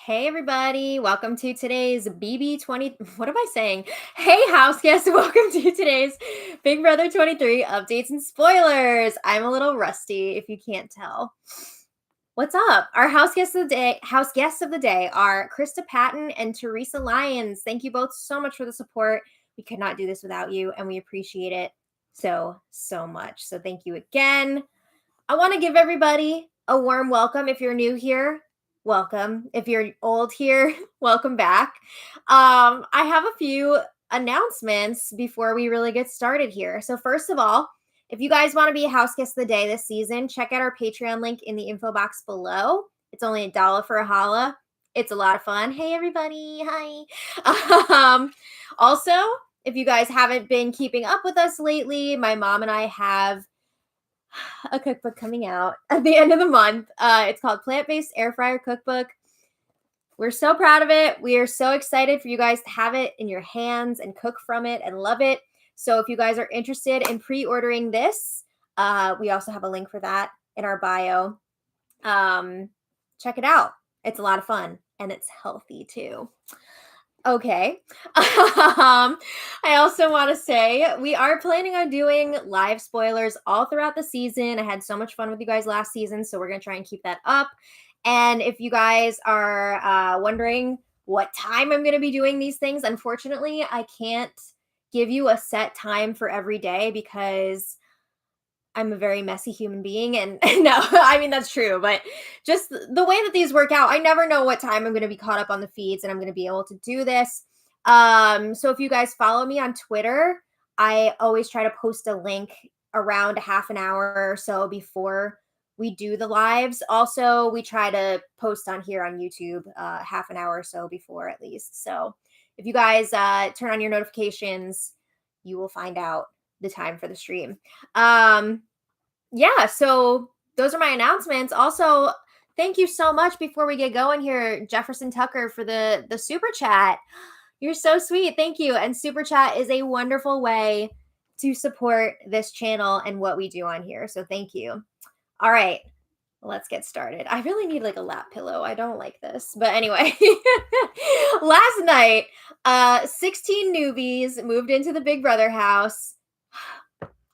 Hey everybody, welcome to today's BB20. What am I saying? Hey house guests, welcome to today's Big Brother 23 updates and spoilers. I'm a little rusty if you can't tell. What's up? Our house guests of the day are Krista Patton and Teresa Lyons. Thank you both so much for the support. We could not do this without you, and we appreciate it so much. So thank you again. I want to give everybody a warm welcome. If you're new here, welcome. If you're old here, welcome back. I have a few announcements before we really get started here. So first of all, if you guys want to be a house guest of the day this season, check out our Patreon link in the info box below. It's only $1 for a holla. It's a lot of fun. Hey everybody, hi. Also, if you guys haven't been keeping up with us lately, my mom and I have a cookbook coming out at the end of the month. It's called Plant-Based Air Fryer Cookbook. We're so proud of it. We are so excited for you guys to have it in your hands and cook from it and love it. So if you guys are interested in pre-ordering this, we also have a link for that in our bio. Check it out. It's a lot of fun and it's healthy too. Okay. I also want to say we are planning on doing live spoilers all throughout the season. I had so much fun with you guys last season, so we're going to try and keep that up. And if you guys are wondering what time I'm going to be doing these things, unfortunately, I can't give you a set time for every day because I'm a very messy human being. And no, I mean, that's true. But just the way that these work out, I never know what time I'm going to be caught up on the feeds and I'm going to be able to do this. So if you guys follow me on Twitter, I always try to post a link around a half an hour or so before we do the lives. Also, we try to post on here on YouTube half an hour or so before at least. So if you guys turn on your notifications, you will find out the time for the stream. Yeah, so those are my announcements. Also, thank you so much before we get going here, Jefferson Tucker, for the super chat. You're so sweet. Thank you. And super chat is a wonderful way to support this channel and what we do on here. So thank you. All right, let's get started. I really need like a lap pillow. I don't like this. But anyway, last night, 16 newbies moved into the Big Brother house.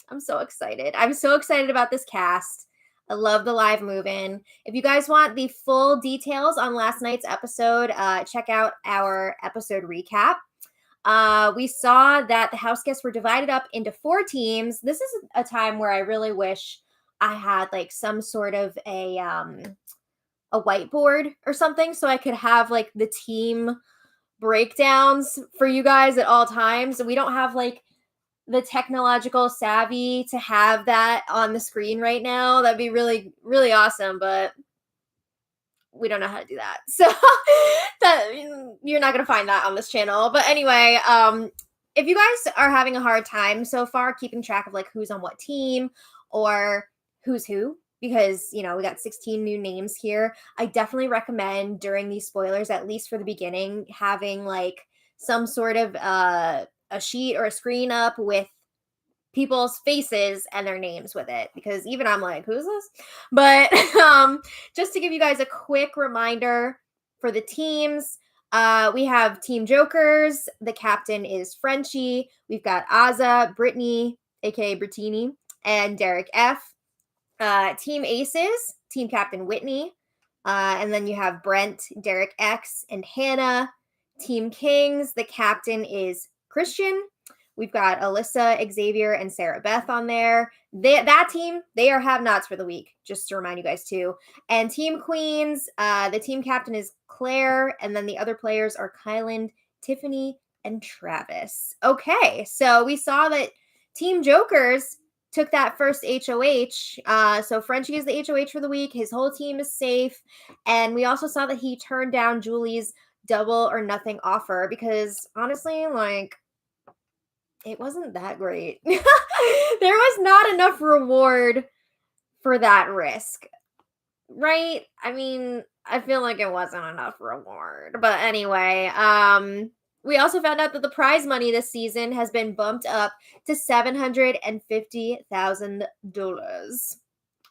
I'm so excited. I'm so excited about this cast. I love the live move-in. If you guys want the full details on last night's episode, check out our episode recap. We saw that the house guests were divided up into 4 teams. This is a time where I really wish I had like some sort of a whiteboard or something so I could have like the team breakdowns for you guys at all times. We don't have like the technological savvy to have that on the screen right now. That'd be really, really awesome, but we don't know how to do that. So that you're not going to find that on this channel. But anyway, if you guys are having a hard time so far keeping track of like who's on what team or who's who, because, you know, we got 16 new names here, I definitely recommend during these spoilers, at least for the beginning, having like some sort of a sheet or a screen up with people's faces and their names with it, because even I'm like, who's this? But just to give you guys a quick reminder for the teams, we have Team Jokers. The captain is Frenchie. We've got Azza, Brittany, aka Brittini, and Derek F. Team Aces, Team Captain Whitney. And then you have Brent, Derek X, and Hannah. Team Kings, the captain is Christian. We've got Alyssa, Xavier, and Sarah Beth on there. That team, they are have-nots for the week, just to remind you guys too. And Team Queens, the team captain is Claire, and then the other players are Kyland, Tiffany, and Travis. Okay, so we saw that Team Jokers took that first HOH. So Frenchie is the HOH for the week. His whole team is safe. And we also saw that he turned down Julie's double or nothing offer because honestly, like, it wasn't that great. There was not enough reward for that risk, right? I mean, I feel like it wasn't enough reward. But anyway, we also found out that the prize money this season has been bumped up to $750,000.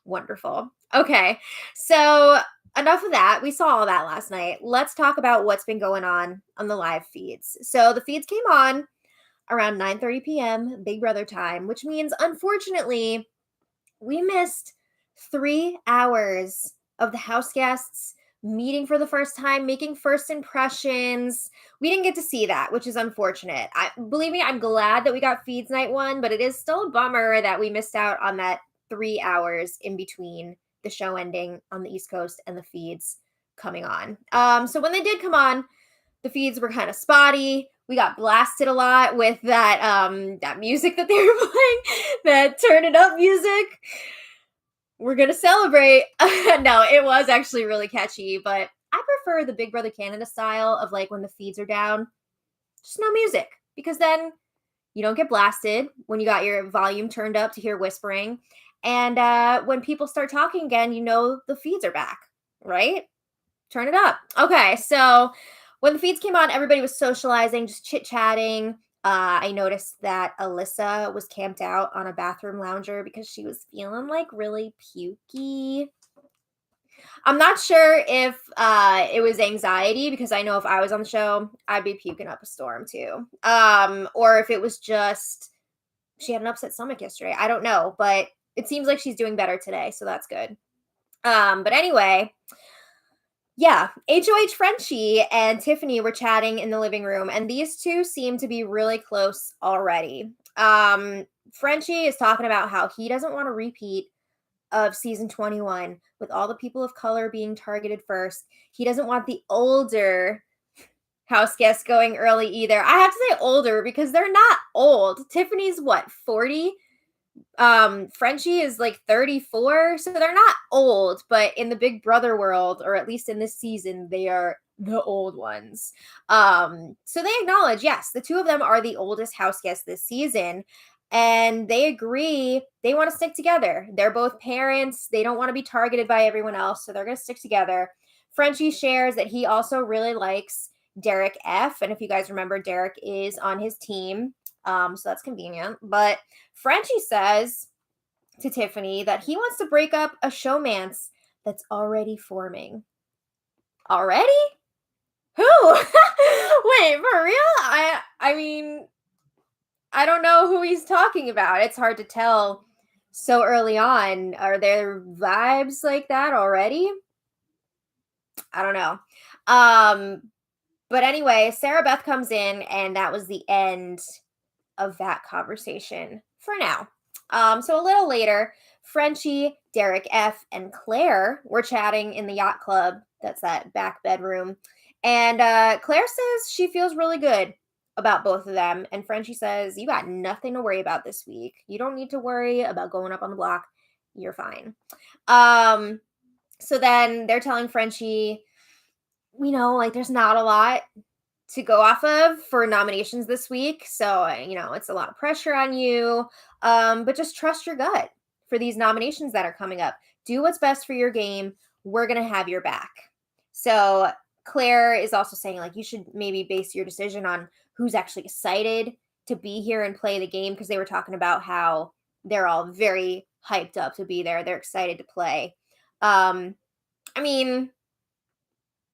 Wonderful. Okay, so enough of that. We saw all that last night. Let's talk about what's been going on the live feeds. So the feeds came on around 9:30 p.m. Big Brother time, which means unfortunately we missed 3 hours of the house guests meeting for the first time, making first impressions. We didn't get to see that, which is unfortunate. Believe me, I'm glad that we got feeds night 1, but it is still a bummer that we missed out on that 3 hours in between the show ending on the East Coast and the feeds coming on. So when they did come on, the feeds were kind of spotty. We got blasted a lot with that music that they were playing, that turn it up music. We're gonna celebrate. No, it was actually really catchy, but I prefer the Big Brother Canada style of like when the feeds are down, just no music, because then you don't get blasted when you got your volume turned up to hear whispering. And when people start talking again, you know the feeds are back, right? Turn it up. Okay, so when the feeds came on, everybody was socializing, just chit-chatting. I noticed that Alyssa was camped out on a bathroom lounger because she was feeling like really pukey. I'm not sure if it was anxiety, because I know if I was on the show, I'd be puking up a storm too. Or if it was just she had an upset stomach yesterday. I don't know, but it seems like she's doing better today, so that's good. But anyway, yeah, HOH Frenchie and Tiffany were chatting in the living room, and these two seem to be really close already. Frenchie is talking about how he doesn't want to repeat of season 21 with all the people of color being targeted first. He doesn't want the older house guests going early either. I have to say older because they're not old. Tiffany's what, 40? Frenchie is like 34, so they're not old, but in the Big Brother world, or at least in this season, they are the old ones. So they acknowledge, yes, the two of them are the oldest house guests this season, and they agree they want to stick together. They're both parents. They don't want to be targeted by everyone else, so they're going to stick together. Frenchie shares that he also really likes Derek F. And if you guys remember, Derek is on his team. So that's convenient. But Frenchie says to Tiffany that he wants to break up a showmance that's already forming. Already? Who? Wait, for real? I mean, I don't know who he's talking about. It's hard to tell so early on. Are there vibes like that already? I don't know. But anyway, Sarah Beth comes in, and that was the end of that conversation for now. So a little later, Frenchie, Derek F, and Claire were chatting in the yacht club. That's that back bedroom. And Claire says she feels really good about both of them. And Frenchie says, you got nothing to worry about this week. You don't need to worry about going up on the block. You're fine. So then they're telling Frenchie, like there's not a lot to go off of for nominations this week. So, it's a lot of pressure on you. But just trust your gut for these nominations that are coming up. Do what's best for your game. We're going to have your back. So Claire is also saying, like, you should maybe base your decision on who's actually excited to be here and play the game, because they were talking about how they're all very hyped up to be there. They're excited to play. I mean,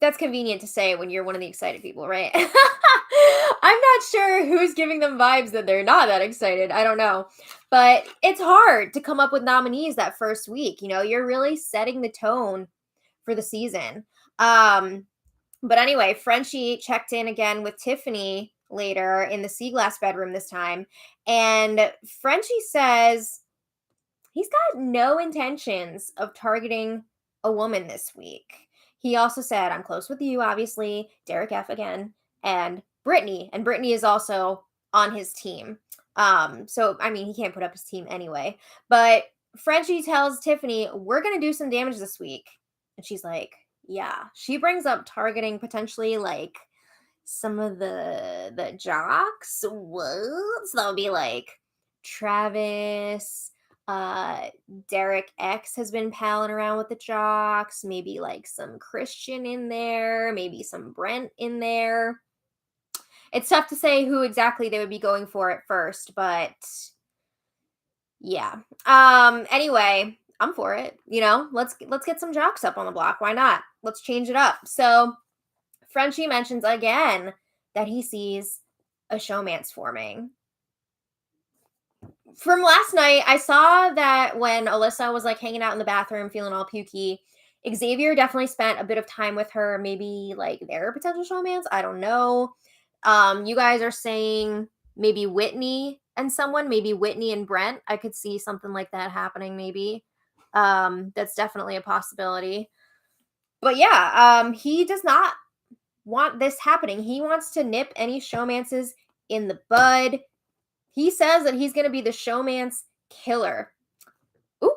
that's convenient to say when you're one of the excited people, right? I'm not sure who's giving them vibes that they're not that excited. I don't know. But it's hard to come up with nominees that first week. You're really setting the tone for the season. But anyway, Frenchie checked in again with Tiffany later in the sea glass bedroom this time. And Frenchie says he's got no intentions of targeting a woman this week. He also said, I'm close with you, obviously, Derek F again, and Brittany. And Brittany is also on his team. So, he can't put up his team anyway. But Frenchie tells Tiffany, we're going to do some damage this week. And she's like, yeah. She brings up targeting potentially, like, some of the jocks. What? So that would be, like, Travis. Derek X has been palling around with the jocks, maybe like some Christian in there, maybe some Brent in there. It's tough to say who exactly they would be going for at first, but yeah. Anyway, I'm for it. Let's get some jocks up on the block. Why not? Let's change it up. So Frenchie mentions again that he sees a showmance forming. From last night, I saw that when Alyssa was like hanging out in the bathroom feeling all pukey, Xavier definitely spent a bit of time with her, maybe like their potential showmance. I don't know. You guys are saying maybe Whitney and someone, maybe Whitney and Brent. I could see something like that happening, maybe. That's definitely a possibility. But yeah, he does not want this happening. He wants to nip any showmances in the bud. He says that he's going to be the showmance killer. Ooh.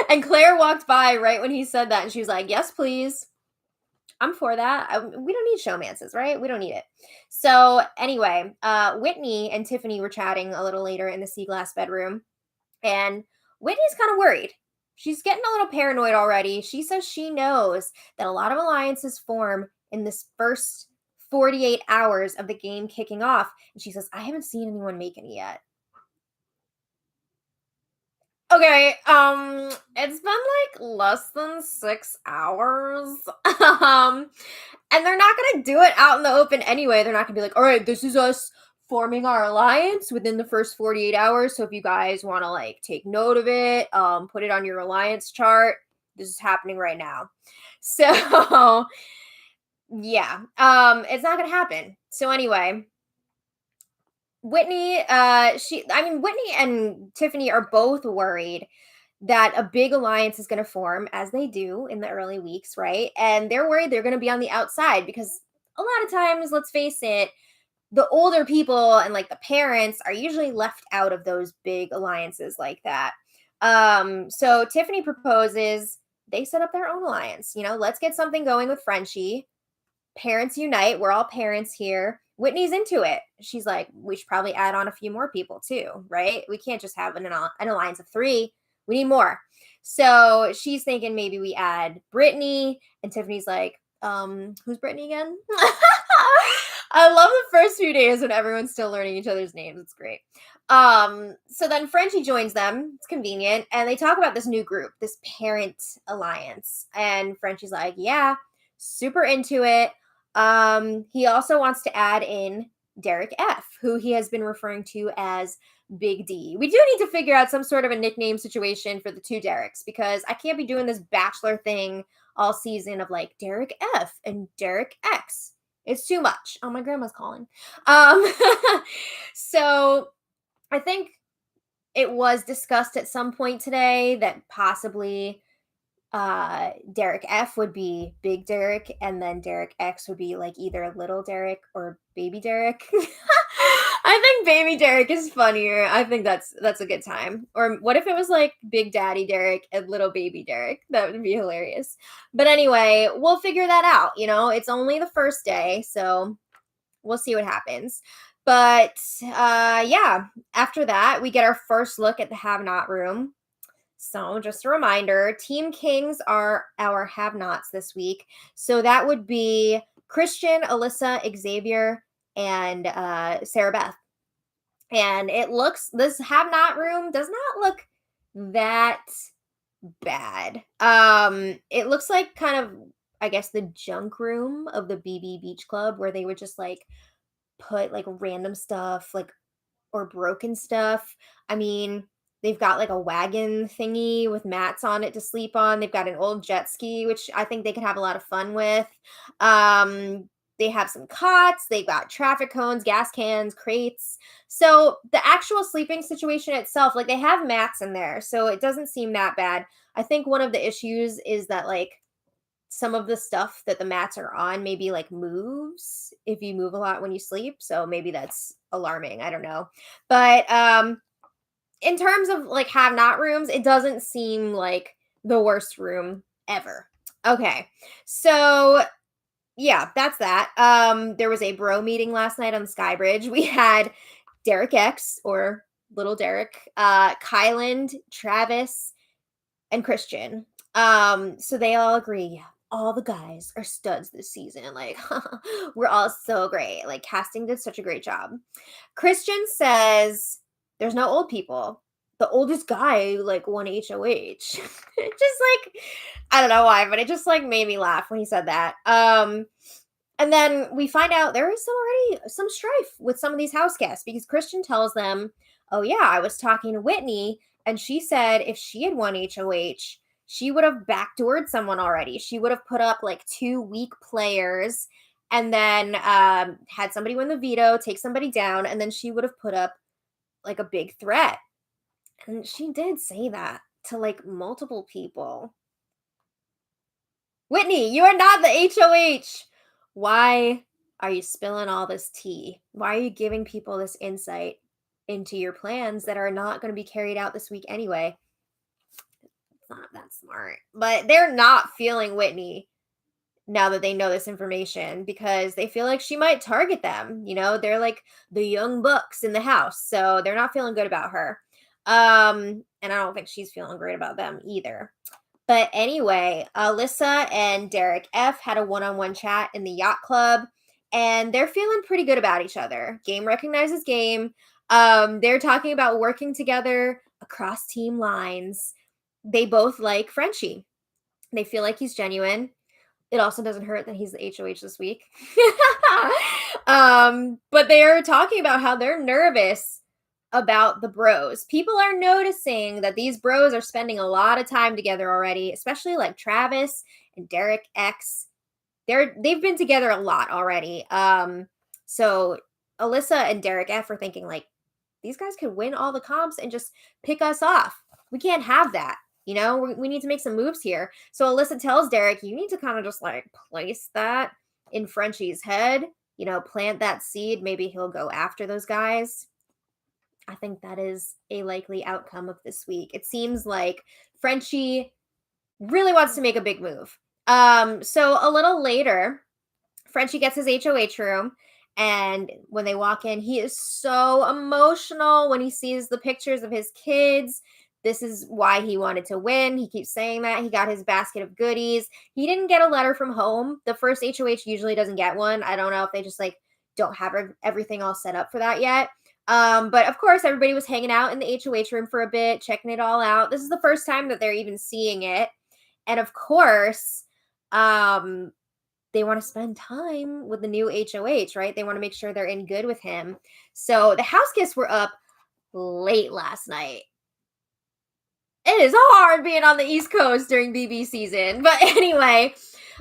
And Claire walked by right when he said that, and she was like, yes, please. I'm for that. We don't need showmances, right? We don't need it. So anyway, Whitney and Tiffany were chatting a little later in the sea glass bedroom, and Whitney's kind of worried. She's getting a little paranoid already. She says she knows that a lot of alliances form in this first 48 hours of the game kicking off. And she says, I haven't seen anyone make any yet. Okay, it's been like less than 6 hours. And they're not gonna do it out in the open anyway. They're not gonna be like, all right, this is us forming our alliance within the first 48 hours. So if you guys want to like take note of it, put it on your alliance chart. This is happening right now. So yeah, it's not gonna happen. So anyway, Whitney and Tiffany are both worried that a big alliance is going to form, as they do in the early weeks, right? And they're worried they're going to be on the outside because a lot of times, let's face it, the older people and like the parents are usually left out of those big alliances like that. So Tiffany proposes they set up their own alliance. Let's get something going with Frenchie. Parents unite. We're all parents here. Whitney's into it. She's like, we should probably add on a few more people too, right? We can't just have an alliance of 3. We need more. So she's thinking maybe we add Brittany, and Tiffany's like, who's Brittany again? I love the first few days when everyone's still learning each other's names. It's great. So then Frenchie joins them. It's convenient. And they talk about this new group, this parent alliance. And Frenchie's like, yeah, super into it. He also wants to add in Derek F, who he has been referring to as Big D. We do need to figure out some sort of a nickname situation for the 2 Dereks, because I can't be doing this bachelor thing all season of like Derek F and Derek X. It's too much. Oh, my grandma's calling. So I think it was discussed at some point today that possibly Derek F would be Big Derek, and then Derek X would be like either Little Derek or Baby Derek. I think Baby Derek is funnier. I think that's a good time. Or what if it was like Big Daddy Derek and Little Baby Derek? That would be hilarious. But anyway, we'll figure that out. It's only the first day, so we'll see what happens. But yeah, after that, we get our first look at the Have Not room. So just a reminder, Team Kings are our have-nots this week. So that would be Christian, Alyssa, Xavier, and Sarah Beth. And this have-not room does not look that bad. It looks like kind of, I guess, the junk room of the BB Beach Club, where they would just like put like random stuff, like, or broken stuff. I mean, they've got like a wagon thingy with mats on it to sleep on. They've got an old jet ski, which I think they could have a lot of fun with. They have some cots. They've got traffic cones, gas cans, crates. So the actual sleeping situation itself, like they have mats in there. So it doesn't seem that bad. I think one of the issues is that like some of the stuff that the mats are on maybe like moves if you move a lot when you sleep. So maybe that's alarming. I don't know. But in terms of like have not rooms, it doesn't seem like the worst room ever. Okay. So yeah, that's that. There was a bro meeting last night on the Sky Bridge. We had Derek X, or Little Derek, Kyland, Travis, and Christian. So they all agree, all the guys are studs this season. Like, we're all so great. Like, casting did such a great job. Christian says there's no old people. the oldest guy like won HOH. It just like, I don't know why, but it just like made me laugh when he said that. And then we find out there is already some strife with some of these house guests because Christian tells them, oh yeah, I was talking to Whitney and she said if she had won HOH, she would have backdoored someone already. She would have put up like 2 weak players and then had somebody win the veto, take somebody down, and then she would have put up like a big threat. And she did say that to like multiple people. Whitney, you are not the HOH. Why are you spilling all this tea? Why are you giving people this insight into your plans that are not going to be carried out this week anyway? It's not that smart. But they're not feeling Whitney now that they know this information because they feel like she might target them. You know, they're like the young bucks in the house. So they're not feeling good about her. And I don't think she's feeling great about them either. But anyway, Alyssa and Derek F had a one-on-one chat in the yacht club, and they're feeling pretty good about each other. Game recognizes game. They're talking about working together across team lines. They both like Frenchie. They feel like he's genuine. It also doesn't hurt that he's the HOH this week. But they're talking about how they're nervous about the bros. People are noticing that these bros are spending a lot of time together already, especially like Travis and Derek X. They've been together a lot already. So Alyssa and Derek F are thinking like these guys could win all the comps and just pick us off. We can't have that. You know, we need to make some moves here. So Alyssa tells Derek, you need to kind of just like place that in Frenchie's head, you know, plant that seed. Maybe he'll go after those guys. I think that is a likely outcome of this week. It seems like Frenchie really wants to make a big move. So a little later, Frenchie gets his HOH room, and when they walk in, he is so emotional when he sees the pictures of his kids. This is why he wanted to win. He keeps saying that. He got his basket of goodies. He didn't get a letter from home. The first HOH usually doesn't get one. I don't know if they just like don't have everything all set up for that yet. But of course, everybody was hanging out in the HOH room for a bit, checking it all out. This is the first time that they're even seeing it. And of course, they want to spend time with the new HOH, right? They want to make sure they're in good with him. So the house guests were up late last night. It is hard being on the East Coast during BB season. But anyway,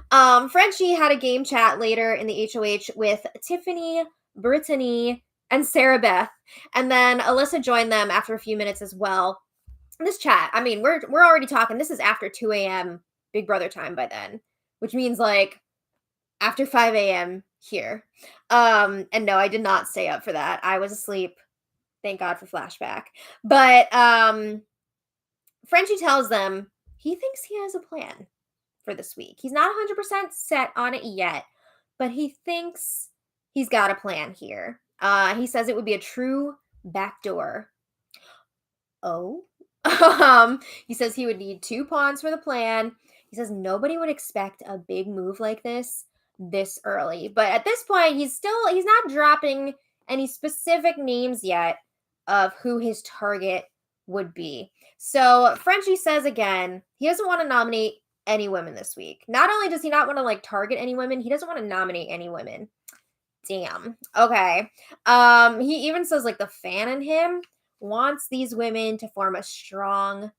Frenchie had a game chat later in the HOH with Tiffany, Brittany, and Sarah Beth. And then Alyssa joined them after a few minutes as well. This chat, I mean, we're already talking. This is after 2 a.m. Big Brother time by then, which means like after 5 a.m. here. And no, I did not stay up for that. I was asleep. Thank God for flashback. But Frenchie tells them he thinks he has a plan for this week. He's not 100% set on it yet, but he thinks he's got a plan here. He says it would be a true backdoor. Oh. He says he would need 2 pawns for the plan. He says nobody would expect a big move like this early. But at this point, he's not dropping any specific names yet of who his target would be. So Frenchie says again, he doesn't want to nominate any women this week. Not only does he not want to like target any women, he doesn't want to nominate any women. Damn. Okay. He even says like the fan in him wants these women to form a strong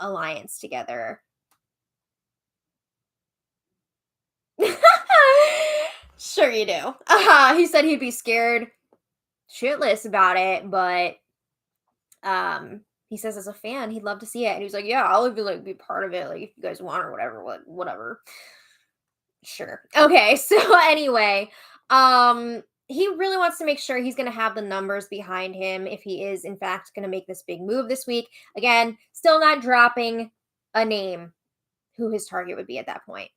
alliance together. Sure you do. He said he'd be scared shitless about it, but he says as a fan he'd love to see it, and he was like, yeah, I'll be part of it, like if you guys want or whatever, whatever. Sure. Okay, so anyway, he really wants to make sure he's going to have the numbers behind him if he is in fact going to make this big move this week. Again, still not dropping a name who his target would be at that point.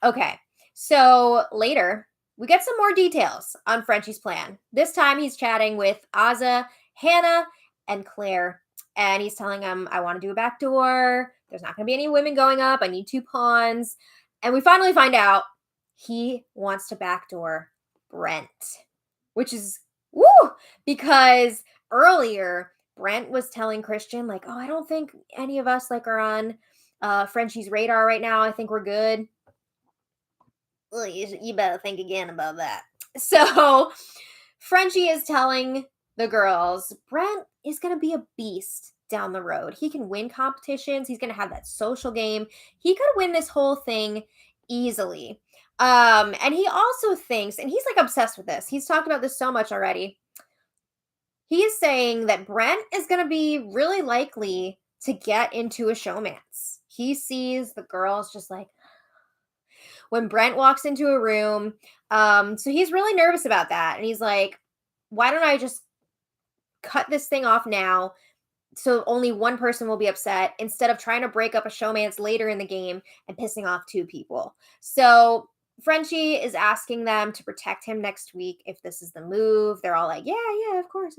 Okay, so later we get some more details on Frenchie's plan. This time he's chatting with Azah, Hannah, and Claire, and he's telling them, I want to do a backdoor. There's not going to be any women going up. I need 2 pawns. And we finally find out he wants to backdoor Brent, which is, woo, because earlier Brent was telling Christian, like, oh, I don't think any of us like are on Frenchie's radar right now. I think we're good. Well, you better think again about that. So Frenchie is telling the girls Brent is going to be a beast down the road. He can win competitions. He's going to have that social game. He could win this whole thing easily. And he also thinks, and he's like obsessed with this. He's talked about this so much already. He is saying that Brent is going to be really likely to get into a showmance. He sees the girls just like when Brent walks into a room. So he's really nervous about that. And he's like, why don't I just cut this thing off now so only one person will be upset instead of trying to break up a showmance later in the game and pissing off two people. So Frenchie is asking them to protect him next week if this is the move. They're all like, yeah, of course.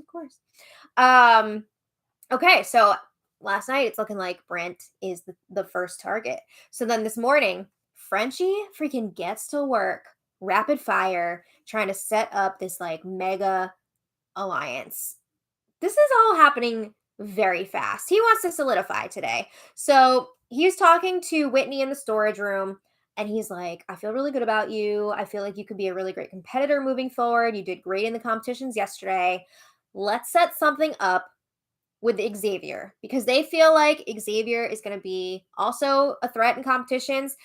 Okay, so last night it's looking like Brent is the first target. So then this morning, Frenchie freaking gets to work rapid fire trying to set up this like mega alliance. This is all happening very fast. He wants to solidify today. So he's talking to Whitney in the storage room and he's like, I feel really good about you. I feel like you could be a really great competitor moving forward. You did great in the competitions yesterday. Let's set something up with Xavier because they feel like Xavier is going to be also a threat in competitions.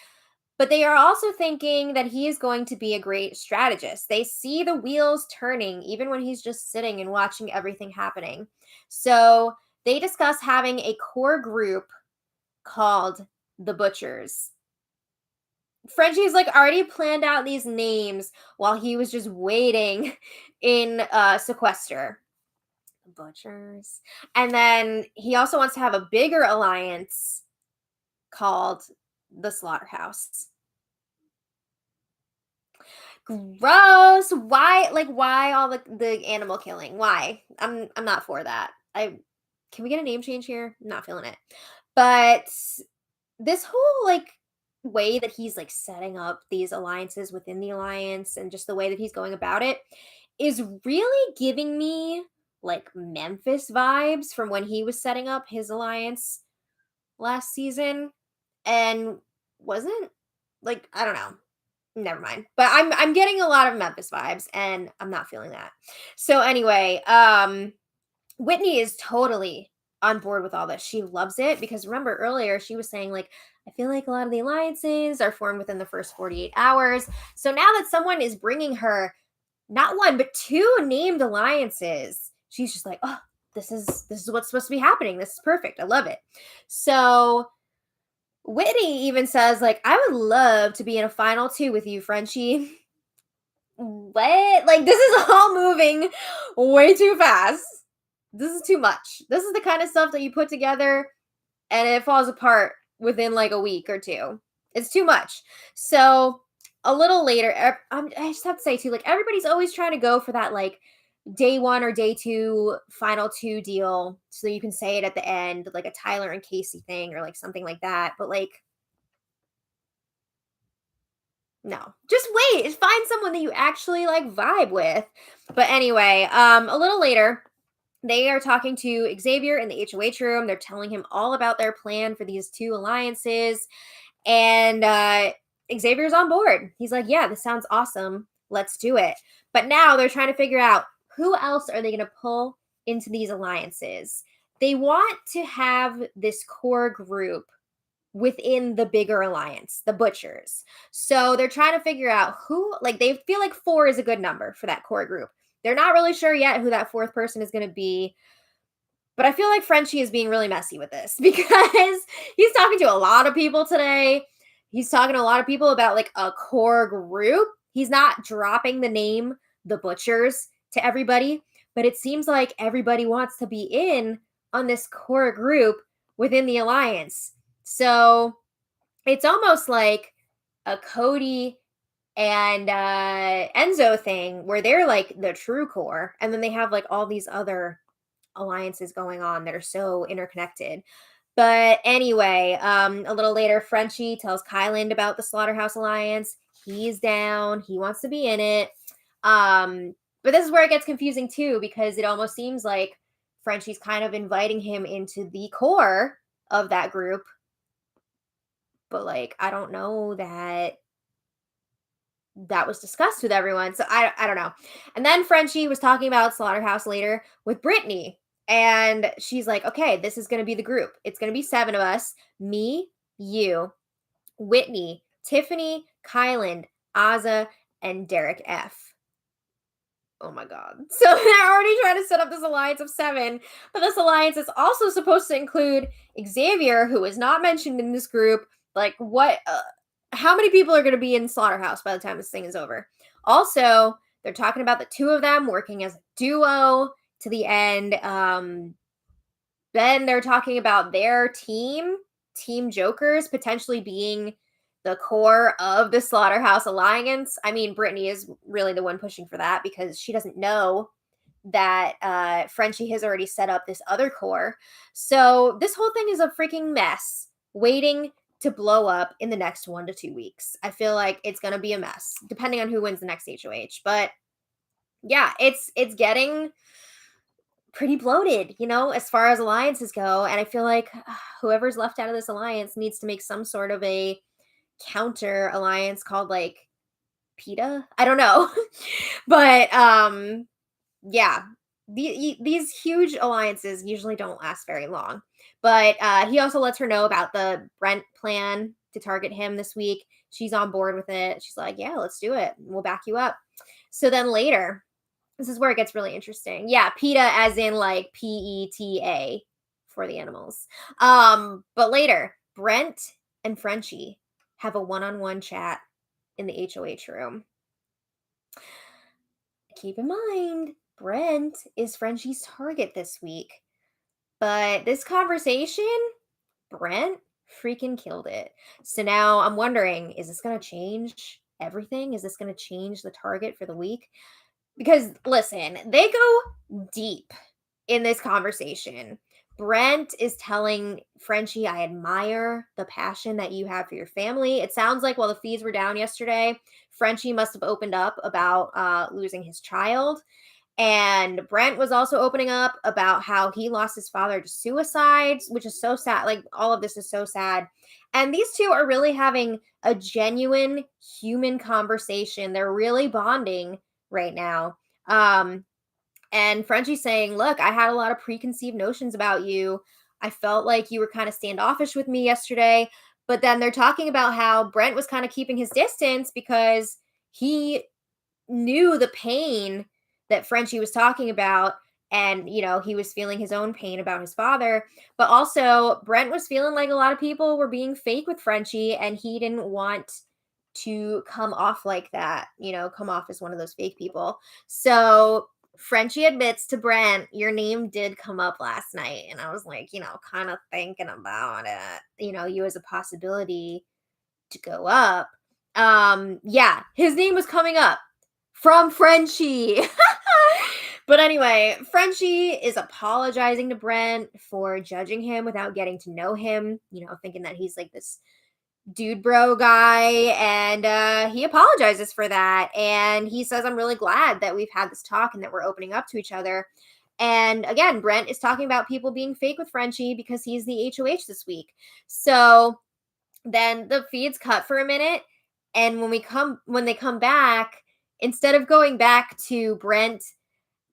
But they are also thinking that he is going to be a great strategist. They see the wheels turning even when he's just sitting and watching everything happening. So they discuss having a core group called the Butchers. Frenchie's like already planned out these names while he was just waiting in sequester. The Butchers. And then he also wants to have a bigger alliance called the Slaughterhouse. Gross. Why all the animal killing? Why? I'm not for that. Can we get a name change here? I'm not feeling it. But this whole like way that he's like setting up these alliances within the alliance and just the way that he's going about it is really giving me like Memphis vibes from when he was setting up his alliance last season and wasn't like I don't know. Never mind. But I'm getting a lot of Memphis vibes and I'm not feeling that. So anyway, Whitney is totally on board with all this. She loves it because remember earlier she was saying like I feel like a lot of the alliances are formed within the first 48 hours. So now that someone is bringing her not one but two named alliances, she's just like, "Oh, this is what's supposed to be happening. This is perfect. I love it." So Whitney even says, like, I would love to be in a final two with you, Frenchie. What? Like, this is all moving way too fast. This is too much. This is the kind of stuff that you put together and it falls apart within like a week or two. It's too much. So a little later, I just have to say too, like, everybody's always trying to go for that, like, day one or day two final two deal so you can say it at the end like a Tyler and Casey thing or like something like that, but like no, just wait, find someone that you actually like vibe with. But anyway, a little later they are talking to Xavier in the HOH room. They're telling him all about their plan for these two alliances and Xavier's on board. He's like, yeah, this sounds awesome, let's do it. But now they're trying to figure out who else are they going to pull into these alliances? They want to have this core group within the bigger alliance, the Butchers. So they're trying to figure out who, like, they feel like 4 is a good number for that core group. They're not really sure yet who that fourth person is going to be. But I feel like Frenchie is being really messy with this because he's talking to a lot of people today. He's talking to a lot of people about like a core group. He's not dropping the name, the Butchers, to everybody, but it seems like everybody wants to be in on this core group within the alliance. So it's almost like a Cody and Enzo thing where they're like the true core, and then they have like all these other alliances going on that are so interconnected. But anyway, a little later, Frenchie tells Kyland about the Slaughterhouse Alliance. He's down. He wants to be in it. But this is where it gets confusing too, because it almost seems like Frenchie's kind of inviting him into the core of that group. But like, I don't know that was discussed with everyone. So I don't know. And then Frenchie was talking about Slaughterhouse later with Brittany. And she's like, okay, this is going to be the group. It's going to be 7 of us: me, you, Whitney, Tiffany, Kyland, Aza, and Derek F. Oh my God. So they're already trying to set up this alliance of 7, but this alliance is also supposed to include Xavier, who is not mentioned in this group. Like, what? How many people are going to be in Slaughterhouse by the time this thing is over? Also, they're talking about the 2 of them working as a duo to the end. Then they're talking about their Team Jokers, potentially being the core of the Slaughterhouse Alliance. I mean, Brittany is really the one pushing for that because she doesn't know that Frenchie has already set up this other core. So this whole thing is a freaking mess waiting to blow up in the next 1 to 2 weeks. I feel like it's going to be a mess, depending on who wins the next HOH. But yeah, it's getting pretty bloated, as far as alliances go. And I feel like whoever's left out of this alliance needs to make some sort of a counter alliance called like PETA. I don't know. But yeah, these huge alliances usually don't last very long. But he also lets her know about the Brent plan to target him this week. She's on board with it. She's like, yeah, let's do it. We'll back you up. So then later, this is where it gets really interesting. Yeah, PETA as in like PETA for the animals. But later, Brent and Frenchie have a one-on-one chat in the HOH room. Keep in mind, Brent is Frenchie's target this week. But this conversation, Brent freaking killed it. So now I'm wondering, is this going to change everything? Is this going to change the target for the week? Because listen, they go deep in this conversation. Brent is telling Frenchie, I admire the passion that you have for your family. It sounds like while the feeds were down yesterday, Frenchie must have opened up about losing his child. And Brent was also opening up about how he lost his father to suicide, which is so sad. Like, all of this is so sad. And these two are really having a genuine human conversation. They're really bonding right now. And Frenchie's saying, look, I had a lot of preconceived notions about you. I felt like you were kind of standoffish with me yesterday. But then they're talking about how Brent was kind of keeping his distance because he knew the pain that Frenchie was talking about. And, he was feeling his own pain about his father. But also, Brent was feeling like a lot of people were being fake with Frenchie, and he didn't want to come off like that, come off as one of those fake people. So Frenchie admits to Brent, your name did come up last night. And I was like, kind of thinking about it, you as a possibility to go up. Yeah, his name was coming up from Frenchie. But anyway, Frenchie is apologizing to Brent for judging him without getting to know him, thinking that he's like this dude bro guy, and he apologizes for that, and he says, I'm really glad that we've had this talk and that we're opening up to each other. And again, Brent is talking about people being fake with Frenchie because he's the HOH this week. So then the feeds cut for a minute, and when they come back, instead of going back to Brent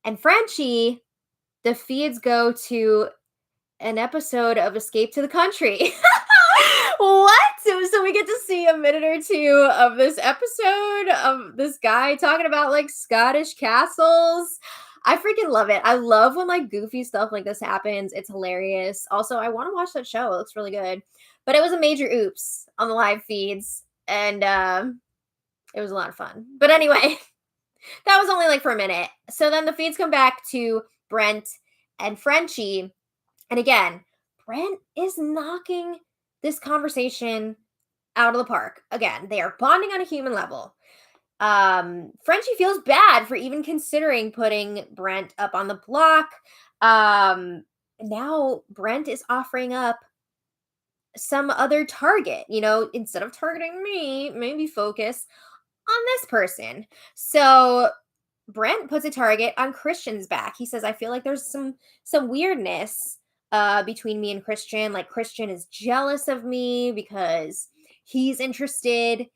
and Frenchie, the feeds go to an episode of Escape to the Country. What? So we get to see a minute or two of this episode of this guy talking about like Scottish castles. I freaking love it. I love when like goofy stuff like this happens. It's hilarious. Also, I want to watch that show. It looks really good. But it was a major oops on the live feeds, and it was a lot of fun. But anyway, that was only like for a minute. So then the feeds come back to Brent and Frenchie. And again, Brent is knocking this conversation out of the park. Again, they are bonding on a human level. Frenchie feels bad for even considering putting Brent up on the block. Now Brent is offering up some other target, instead of targeting me, maybe focus on this person. So Brent puts a target on Christian's back. He says, I feel like there's some weirdness between me and Christian. Like Christian is jealous of me because he's interested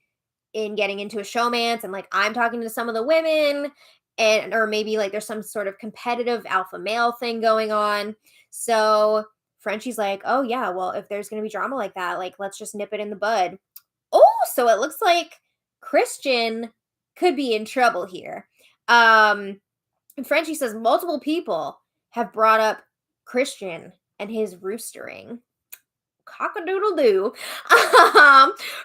in getting into a showmance, and like I'm talking to some of the women, and or maybe like there's some sort of competitive alpha male thing going on. So Frenchie's like, oh yeah, well, if there's gonna be drama like that, like let's just nip it in the bud. Oh, so it looks like Christian could be in trouble here. And Frenchie says multiple people have brought up Christian and his roostering. Cock-a-doodle doo.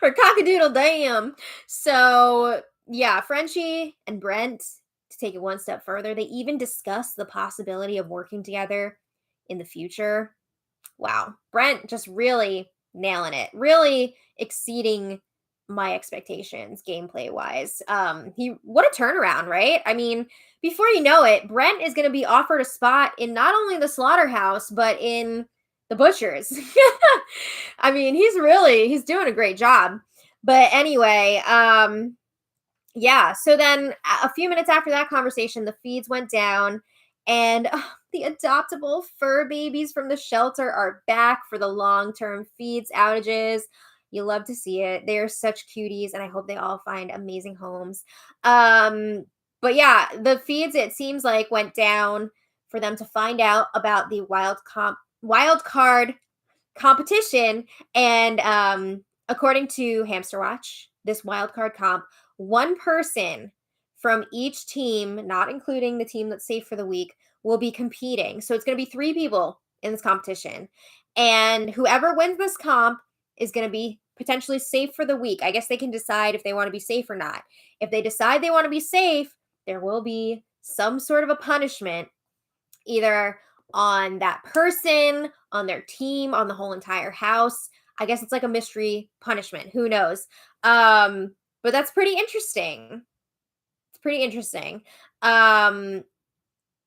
Or cock-a-doodle damn. So yeah, Frenchie and Brent, to take it one step further, they even discuss the possibility of working together in the future. Wow, Brent just really nailing it, really exceeding my expectations gameplay wise. What a turnaround, right? I mean, before you know it, Brent is going to be offered a spot in not only the slaughterhouse but in the butchers. I mean, he's doing a great job. But anyway, yeah, so then a few minutes after that conversation, the feeds went down, and the adoptable fur babies from the shelter are back for the long-term feeds outages. You love to see it. They're such cuties, and I hope they all find amazing homes. But yeah, the feeds, it seems like, went down for them to find out about the wild card competition, and according to Hamster Watch, this wild card comp, one person from each team, not including the team that's safe for the week, will be competing. So it's going to be 3 people in this competition. And whoever wins this comp is going to be potentially safe for the week. I guess they can decide if they want to be safe or not. If they decide they want to be safe, there will be some sort of a punishment, either on that person, on their team, on the whole entire house. I guess it's like a mystery punishment. Who knows? But that's pretty interesting. It's pretty interesting. And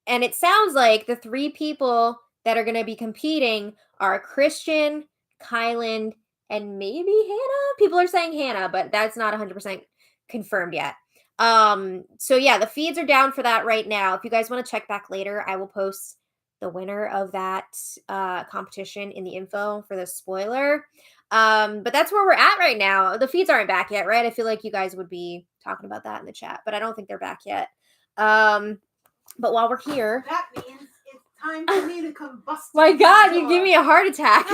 it sounds like the 3 people that are going to be competing are Christian, Kyland, and maybe Hannah. People are saying Hannah, but that's not 100% confirmed yet. So yeah, the feeds are down for that right now. If you guys want to check back later, I will post the winner of that competition in the info for the spoiler. But that's where we're at right now. The feeds aren't back yet, right? I feel like you guys would be talking about that in the chat, but I don't think they're back yet. But while we're here, that means it's time for me to combust. My God, you give me a heart attack.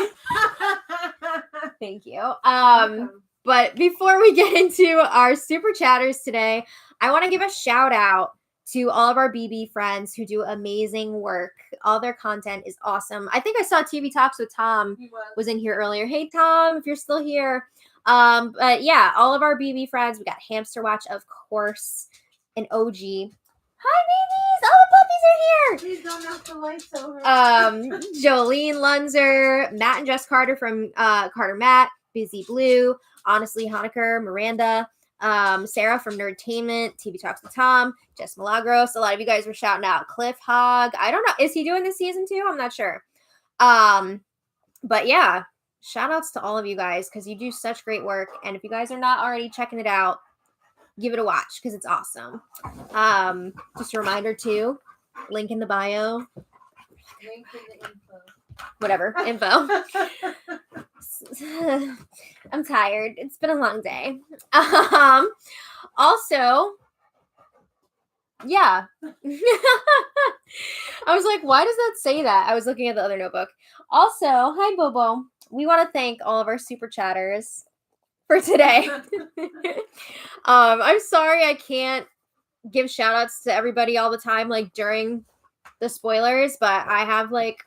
Thank you. But before we get into our super chatters today, I want to give a shout out to all of our BB friends who do amazing work. All their content is awesome. I think I saw TV Talks with Tom was in here earlier. Hey, Tom, if you're still here. But yeah, all of our BB friends. We got Hamster Watch, of course, and OG. Hi, babies! All the puppies are here. Please don't knock the lights over. Jolene Lunzer, Matt and Jess Carter from Carter Matt, Busy Blue, Honestly Honecker, Miranda, Sarah from Nerdtainment, TV Talks with Tom, Jess Milagros. A lot of you guys were shouting out Cliff Hogg. I don't know. Is he doing this season too? I'm not sure. But yeah, shout outs to all of you guys because you do such great work. And if you guys are not already checking it out, give it a watch because it's awesome. Just a reminder too, link in the bio. Link in the info. Whatever, info. I'm tired. It's been a long day. Also, yeah. I was like, why does that say that? I was looking at the other notebook. Also, hi, Bobo. We want to thank all of our super chatters for today. I'm sorry I can't give shout outs to everybody all the time, like during the spoilers, but I have like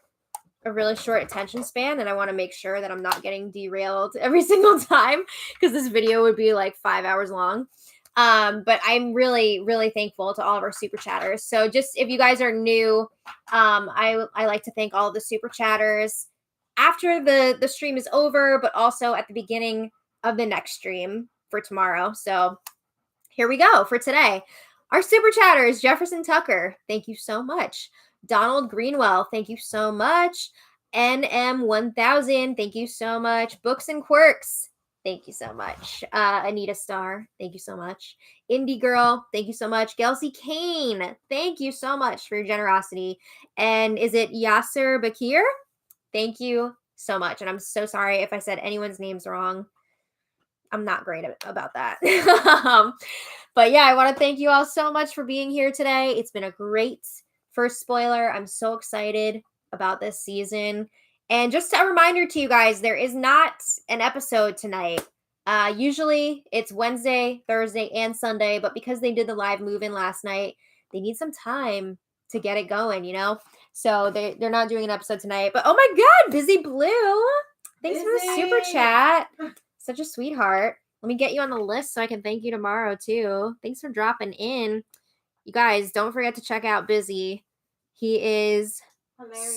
a really short attention span and I want to make sure that I'm not getting derailed every single time because this video would be like 5 hours long. But I'm really, really thankful to all of our super chatters. So just if you guys are new, I like to thank all of the super chatters after the stream is over, but also at the beginning of the next stream for tomorrow. So here we go for today. Our super chatters, Jefferson Tucker, thank you so much. Donald Greenwell, thank you so much. NM1000, thank you so much. Books and Quirks, Thank you so much. Anita Star, thank you so much. Indie Girl, thank you so much. Gelsey Kane, thank you so much for your generosity. And is it Yasser Bakir? Thank you so much. And I'm so sorry if I said anyone's names wrong. I'm not great about that. But yeah, I want to thank you all so much for being here today. It's been a great first spoiler. I'm so excited about this season. And just a reminder to you guys, there is not an episode tonight. Usually it's Wednesday, Thursday, and Sunday, but because they did the live move-in last night, they need some time to get it going, you know? So they're not doing an episode tonight. But oh my God, Busy Blue. Thanks for the super chat. Such a sweetheart. Let me get you on the list so I can thank you tomorrow too. Thanks for dropping in. You guys, don't forget to check out Busy. He is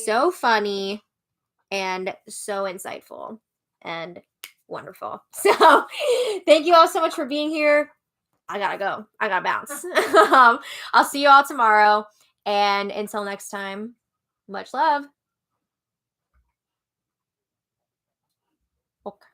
so funny and so insightful and wonderful. So thank you all so much for being here. I gotta go. I gotta bounce. I'll see you all tomorrow. And until next time, much love. Okay.